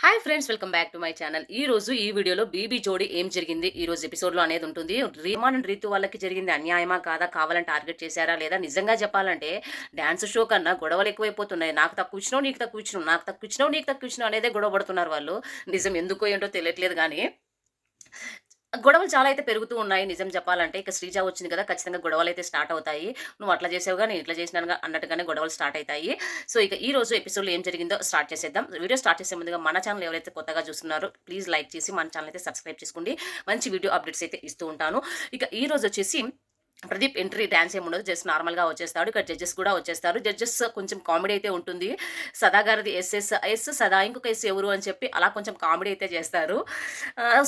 Hi friends, welcome back to my channel. ఈ వీడియోలో BB జోడీ ఏం జరిగింది ఈ రోజు ఎపిసోడ్లో అనేది ఉంటుంది. రీమాన్ అండ్ రీతు వాళ్ళకి జరిగింది అన్యాయమా కాదా, కావాలని టార్గెట్ చేశారా లేదా, నిజంగా చెప్పాలంటే డాన్స్ షో కన్నా గొడవలు ఎక్కువైపోతున్నాయి. నాకు తక్కువ ఇచ్చినావు, నీకు తక్కువ ఇచ్చినావు, నాకు తక్కువ ఇచ్చినావు, నీకు తక్కువ ఇచ్చినావు అనేదే గొడవ పడుతున్నారు వాళ్ళు. నిజం ఎందుకో ఏంటో తెలియట్లేదు కానీ గొడవలు చాలా అయితే పెరుగుతూ ఉన్నాయి. నిజం చెప్పాలంటే ఇక శ్రీజ వచ్చింది కదా, ఖచ్చితంగా గొడవలైతే స్టార్ట్ అవుతాయి. నువ్వు అట్లా చేసావుగా, నేను ఇట్లా చేసినానుగా అన్నట్టుగానే గొడవలు స్టార్ట్ అవుతాయి. సో ఇక ఈ రోజు ఎపిసోడ్లో ఏం జరిగిందో స్టార్ట్ చేసేద్దాం. వీడియో స్టార్ట్ చేసే ముందుగా మన ఛానల్ ఎవరైతే కొత్తగా చూస్తున్నారో ప్లీజ్ లైక్ చేసి మన ఛానల్ అయితే సబ్స్క్రైబ్ చేసుకోండి. మంచి వీడియో అప్డేట్స్ అయితే ఇస్తూ ఉంటాను. ఇక ఈ రోజు వచ్చేసి ప్రదీప్ ఎంట్రీ డాన్స్ ఏముండదు, జస్ట్ నార్మల్గా వచ్చేస్తాడు. ఇక్కడ జడ్జెస్ కూడా వచ్చేస్తారు. జడ్జెస్ కొంచెం కామెడీ అయితే ఉంటుంది. సదా గారిది ఎస్ సదా, ఇంకొక ఎస్ ఎవరు అని చెప్పి అలా కొంచెం కామెడీ అయితే చేస్తారు.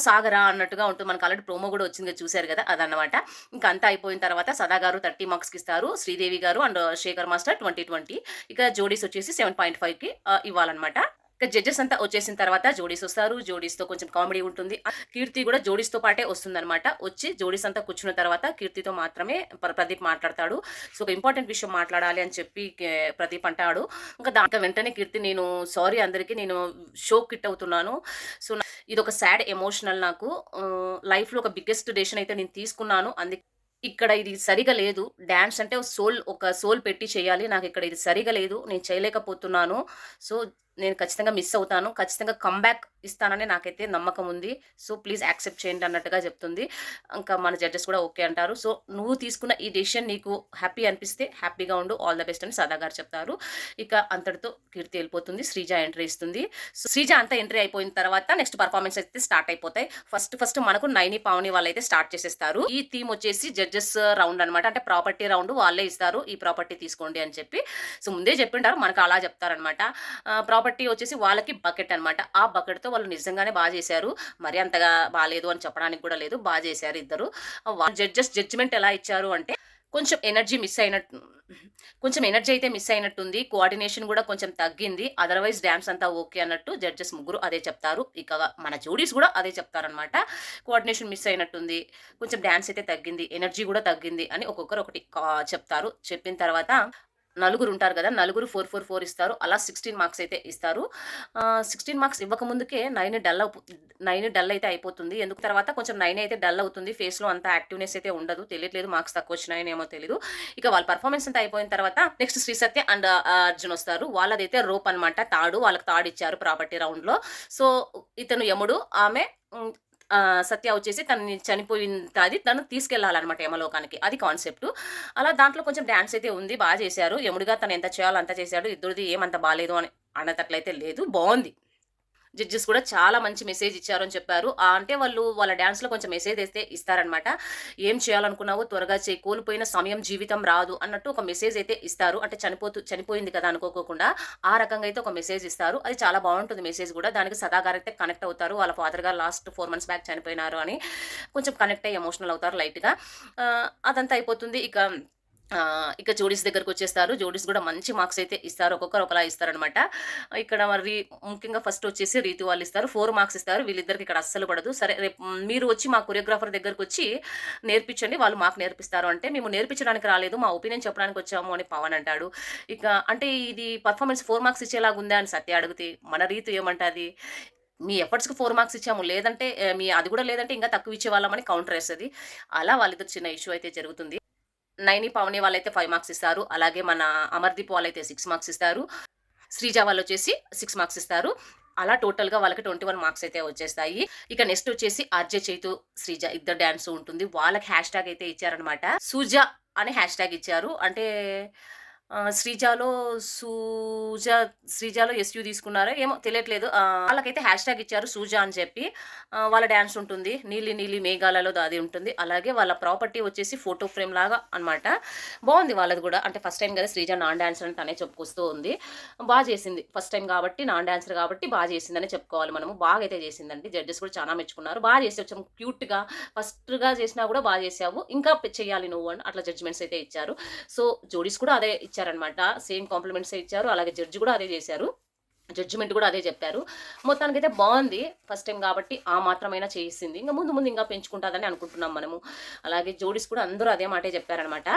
సాగరా అన్నట్టుగా ఉంటుంది. మనకు ఆల్రెడీ ప్రోమో కూడా వచ్చింది, చూశారు కదా, అదన్నమాట. ఇంకా అంతా అయిపోయిన తర్వాత సదా గారు 30 మార్క్స్కి ఇస్తారు, శ్రీదేవి గారు అండ్ శేఖర్ మాస్టర్ 20. ఇక జోడీస్ వచ్చేసి 7.5కి ఇవ్వాలన్నమాట. ఇక జడ్జెస్ అంతా వచ్చేసిన తర్వాత జోడీస్ వస్తారు. జోడీస్తో కొంచెం కామెడీ ఉంటుంది. కీర్తి కూడా జోడీస్తో పాటే వస్తుందన్నమాట. వచ్చి జోడీస్ అంతా కూర్చున్న తర్వాత కీర్తితో మాత్రమే ప్రదీప్ మాట్లాడతాడు. సో ఒక ఇంపార్టెంట్ విషయం మాట్లాడాలి అని చెప్పి ప్రదీప్ అంటాడు. ఇంకా దాంట్లో వెంటనే కీర్తి, నేను సారీ అందరికీ, నేను షో కిట్ అవుతున్నాను. సో ఇది ఒక సాడ్ ఎమోషనల్, నాకు లైఫ్లో ఒక బిగ్గెస్ట్ డెసిషన్ అయితే నేను తీసుకున్నాను. అందుకే ఇక్కడ ఇది సరిగా లేదు. డాన్స్ అంటే ఒక సోల్ పెట్టి చేయాలి. నాకు ఇక్కడ ఇది సరిగా లేదు, నేను చేయలేకపోతున్నాను. సో నేను ఖచ్చితంగా మిస్ అవుతాను. ఖచ్చితంగా కమ్‌బ్యాక్ ఇస్తానని నాకైతే నమ్మకం ఉంది. సో ప్లీజ్ యాక్సెప్ట్ చేయండి అన్నట్టుగా చెప్తుంది. ఇంకా మన జడ్జెస్ కూడా ఓకే అంటారు. సో నువ్వు తీసుకున్న ఈ డెసిషన్ నీకు హ్యాపీ అనిపిస్తే హ్యాపీగా ఉండు, ఆల్ ద బెస్ట్ అని సదా గారు చెప్తారు. ఇక అంతటితో కీర్తి వెళ్ళిపోతుంది. శ్రీజ ఎంట్రీ ఇస్తుంది. సో శ్రీజ అంతా ఎంట్రీ అయిపోయిన తర్వాత నెక్స్ట్ పర్ఫార్మెన్స్ అయితే స్టార్ట్ అయిపోతాయి. ఫస్ట్ మనకు నైని పావని వాళ్ళైతే స్టార్ట్ చేసేస్తారు. ఈ థీమ్ వచ్చేసి జడ్జెస్ రౌండ్ అనమాట. అంటే ప్రాపర్టీ రౌండ్ వాళ్ళే ఇస్తారు, ఈ ప్రాపర్టీ తీసుకోండి అని చెప్పి. సో ముందే చెప్పింటారు, మనకు అలా చెప్తారనమాట. ప్రాపర్టీ వచ్చేసి వాళ్ళకి బకెట్ అనమాట. ఆ బకెట్తో వాళ్ళు నిజంగానే బాగా చేశారు. మరి అంతగా బాగాలేదు అని చెప్పడానికి కూడా లేదు, బాగా చేశారు ఇద్దరు. జడ్జెస్ జడ్జిమెంట్ ఎలా ఇచ్చారు అంటే కొంచెం ఎనర్జీ అయితే మిస్ అయినట్టుంది. కోఆర్డినేషన్ కూడా కొంచెం తగ్గింది. అదర్వైజ్ డాన్స్ అంతా ఓకే అన్నట్టు జడ్జెస్ ముగ్గురు అదే చెప్తారు. ఇక మన జోడీస్ కూడా అదే చెప్తారనమాట. కోఆర్డినేషన్ మిస్ అయినట్టుంది, కొంచెం డాన్స్ అయితే తగ్గింది, ఎనర్జీ కూడా తగ్గింది అని ఒక్కొక్కరు ఒకటి చెప్తారు. చెప్పిన తర్వాత నలుగురు ఉంటారు కదా, నలుగురు 4 ఇస్తారు. అలా 16 మార్క్స్ అయితే ఇస్తారు. 16 మార్క్స్ ఇవ్వకముందుకే 9 డల్ అయితే అయిపోతుంది. ఎందుకు తర్వాత కొంచెం 9 అయితే డల్ అవుతుంది. ఫేస్లో అంత యాక్టివ్నెస్ అయితే ఉండదు. తెలియట్లేదు మార్క్స్ తక్కువ వచ్చినాయనేమో తెలియదు. ఇక వాళ్ళ పర్ఫార్మెన్స్ అంతా అయిపోయిన తర్వాత నెక్స్ట్ శ్రీ సత్య అండ్ అర్జున్ వస్తారు. వాళ్ళదైతే రోప్ అనమాట, తాడు. వాళ్ళకి తాడు ఇచ్చారు ప్రాపర్టీ రౌండ్లో. సో ఇతను యముడు, ఆమె సత్య వచ్చేసి తనని చనిపోయింది, తను తీసుకెళ్లాలన్నమాట యమలోకానికి. అది కాన్సెప్ట్. అలా దాంట్లో కొంచెం డాన్స్ అయితే ఉంది, బాగా చేశారు. యముడిగా తను ఎంత చేయాలో అంత చేశాడు. ఇద్దరిది ఏమంత బాగాలేదు అని అన్నట్లయితే లేదు, బాగుంది. జడ్జెస్ కూడా చాలా మంచి మెసేజ్ ఇచ్చారు అని చెప్పారు. అంటే వాళ్ళ డాన్స్లో కొంచెం మెసేజ్ అయితే ఇస్తారనమాట. ఏం చేయాలనుకున్నావో త్వరగా చేయి, కోల్పోయిన సమయం జీవితం రాదు అన్నట్టు ఒక మెసేజ్ అయితే ఇస్తారు. అంటే చనిపోయింది కదా అనుకోకుండా ఆ రకంగా అయితే ఒక మెసేజ్ ఇస్తారు. అది చాలా బాగుంటుంది మెసేజ్ కూడా. దానికి సదాగారు అయితే కనెక్ట్ అవుతారు. వాళ్ళ ఫాదర్ గారు లాస్ట్ 4 months బ్యాక్ చనిపోయినారు అని కొంచెం కనెక్ట్ అయ్యి ఎమోషనల్ అవుతారు లైట్గా. అదంతా అయిపోతుంది. ఇక జోడీస్ దగ్గరకు వచ్చేస్తారు. జోడీస్ కూడా మంచి మార్క్స్ అయితే ఇస్తారు. ఒక్కొక్కరు ఒకలా ఇస్తారనమాట. ఇక్కడ మరి ముఖ్యంగా ఫస్ట్ వచ్చేసి రీతు వాళ్ళు ఇస్తారు, 4 మార్క్స్ ఇస్తారు. వీళ్ళిద్దరికి ఇక్కడ అస్సలు పడదు. సరే రేపు మీరు వచ్చి మా కొరియోగ్రాఫర్ దగ్గరకు వచ్చి నేర్పించండి, వాళ్ళు మాకు నేర్పిస్తారు అంటే, మేము నేర్పించడానికి రాలేదు, మా ఒపీనియన్ చెప్పడానికి వచ్చాము అని పవన్ అంటాడు. ఇక అంటే ఇది పర్ఫార్మెన్స్ 4 మార్క్స్ ఇచ్చేలాగుందా అని సత్య అడిగితే మన రీతు ఏమంటుంది, మీ ఎఫర్ట్స్కి 4 మార్క్స్ ఇచ్చాము, లేదంటే అది కూడా లేదంటే ఇంకా తక్కువ ఇచ్చేవాళ్ళమని కౌంటర్ వేస్తుంది. అలా వాళ్ళిద్దరు చిన్న ఇష్యూ అయితే జరుగుతుంది. నైని పావని వాళ్ళైతే 5 మార్క్స్ ఇస్తారు. అలాగే మన అమర్దీప్ వాళ్ళైతే 6 మార్క్స్ ఇస్తారు. శ్రీజ వాళ్ళు వచ్చేసి 6 మార్క్స్ ఇస్తారు. అలా టోటల్గా వాళ్ళకి 21 మార్క్స్ అయితే వచ్చేస్తాయి. ఇక నెక్స్ట్ వచ్చేసి ఆర్జే చైతు శ్రీజ ఇద్దరు డాన్స్ ఉంటుంది. వాళ్ళకి హ్యాష్ ట్యాగ్ అయితే ఇచ్చారనమాట. సూజ అనే హ్యాష్ ట్యాగ్ ఇచ్చారు. అంటే శ్రీజాలో శ్రీజాలో ఎస్‌యూ తీసుకున్నారో ఏమో తెలియట్లేదు. వాళ్ళకైతే హ్యాష్ ట్యాగ్ ఇచ్చారు సూజా అని చెప్పి. వాళ్ళ డాన్స్ ఉంటుంది. నీలి నీలి మేఘాలలో అది ఉంటుంది. అలాగే వాళ్ళ ప్రాపర్టీ వచ్చేసి ఫోటో ఫ్రేమ్ లాగా అనమాట. బాగుంది వాళ్ళది కూడా. అంటే ఫస్ట్ టైం కదా శ్రీజ నాన్ డాన్సర్ అని తనే చెప్పుకొస్తూ ఉంది. బాగా చేసింది. ఫస్ట్ టైం కాబట్టి, నాన్ డాన్సర్ కాబట్టి బాగా చేసిందని చెప్పుకోవాలి మనము. బాగా అయితే చేసిందండి. జడ్జెస్ కూడా చాలా మెచ్చుకున్నారు. బాగా చేసావు, కొంచెం క్యూట్‌గా ఫస్ట్‌గా చేసినా కూడా బాగా చేసావు, ఇంకా చేయాలి నువ్వు అని అట్లా జడ్జిమెంట్స్ అయితే ఇచ్చారు. సో జోడీస్ కూడా అదే ఇచ్చారనమాట. సేమ్ కాంప్లిమెంట్స్ ఇచ్చారు. అలాగే జడ్జి కూడా అదే చేశారు. జడ్జిమెంట్ కూడా అదే చెప్పారు. మొత్తానికైతే బాగుంది. ఫస్ట్ టైం కాబట్టి ఆ మాత్రమైనా చేసింది. ఇంకా ముందు ముందు ఇంకా పెంచుకుంటుందని అనుకుంటున్నాం మనము. అలాగే జోడీస్ కూడా అందరూ అదే మాటే చెప్పారనమాట.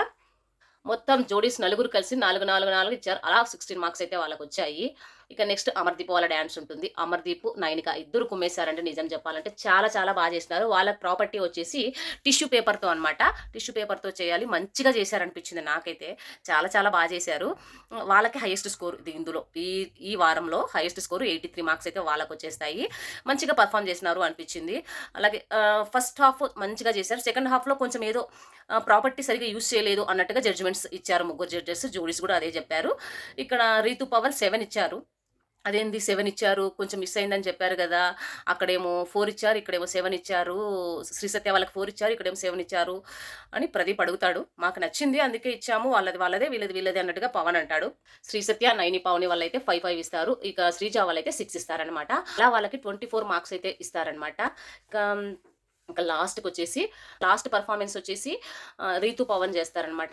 మొత్తం జోడీస్ నలుగురు కలిసి 4 ఇచ్చారు. అలా 16 మార్క్స్ అయితే వాళ్ళకి వచ్చాయి. ఇక నెక్స్ట్ అమర్దీప్ వాళ్ళ డాన్స్ ఉంటుంది. అమర్దీప్, నైనిక ఇద్దరు కుమ్మేశారంటే నిజం చెప్పాలంటే చాలా చాలా బాగా చేసినారు. వాళ్ళ ప్రాపర్టీ వచ్చేసి టిష్యూ పేపర్‌తో అనమాట. టిష్యూ పేపర్‌తో చేయాలి. మంచిగా చేశారనిపించింది నాకైతే. చాలా చాలా బాగా చేశారు. వాళ్ళకి హైయెస్ట్ స్కోర్ ఇందులో ఈ వారంలో హైయెస్ట్ స్కోర్ 83 మార్క్స్ అయితే వాళ్ళకొచ్చేస్తాయి. మంచిగా పర్ఫార్మ్ చేసినారు అనిపించింది. అలాగే ఫస్ట్ హాఫ్ మంచిగా చేశారు. సెకండ్ హాఫ్‌లో కొంచెం ఏదో ప్రాపర్టీ సరిగ్గా యూజ్ చేయలేదు అన్నట్టుగా జడ్జిమెంట్స్ ఇచ్చారు ముగ్గురు జడ్జెస్. జ్యూరీస్ కూడా అదే చెప్పారు. ఇక్కడ రీతూ పవర్ 7 ఇచ్చారు. అదేంది 7 ఇచ్చారు, కొంచెం మిస్ అయిందని చెప్పారు గదా! అక్కడేమో 4 ఇచ్చారు, ఇక్కడేమో 7 ఇచ్చారు. శ్రీ సత్య వాళ్ళకి 4 ఇచ్చారు, ఇక్కడేమో 7 ఇచ్చారు అని ప్రదీప్ అడుగుతాడు. మాకు నచ్చింది అందుకే ఇచ్చాము. వాళ్ళది వాళ్ళదే, వీళ్ళది వీళ్ళదే అన్నట్టుగా పవన్ అంటాడు. శ్రీ సత్య, నైని, పావని వాళ్ళైతే 5, 5 ఇస్తారు. ఇక శ్రీజ వాళ్ళైతే 6 ఇస్తారనమాట. అలా వాళ్ళకి 24 మార్క్స్ అయితే ఇస్తారనమాట. ఇక ఇంకా లాస్ట్ పర్ఫార్మెన్స్ వచ్చేసి రీతూ పవన్ చేస్తారనమాట.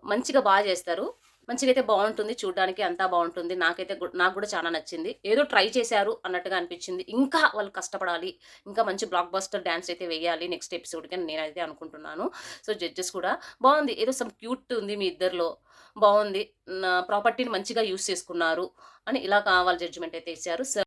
మంచిగా బాగా చేస్తారు. మంచిగా అయితే బావుంటుంది. చూడ్డానికి అంతా బావుంటుంది. నాకు గూడా చాలా నచ్చింది. ఏదో ట్రై చేశారు అన్నట్టుగా అనిపించింది. ఇంకా వాళ్ళు కష్టపడాలి. ఇంకా మంచి బ్లాక్ బస్టర్ డాన్స్ అయితే వేయాలి నెక్స్ట్ ఎపిసోడ్‌కి అని నేనైతే అనుకుంటున్నాను. సో, జడ్జెస్ కూడా బావుంది. ఏదో సమ్ క్యూట్ ఉంది మీ ఇద్దరిలో. బావుంది. నా ప్రాపర్టీని మంచిగా యూజ్ చేసుకున్నారు అని ఇలా వాళ్ళు జడ్జిమెంట్ అయితే ఇచ్చారు.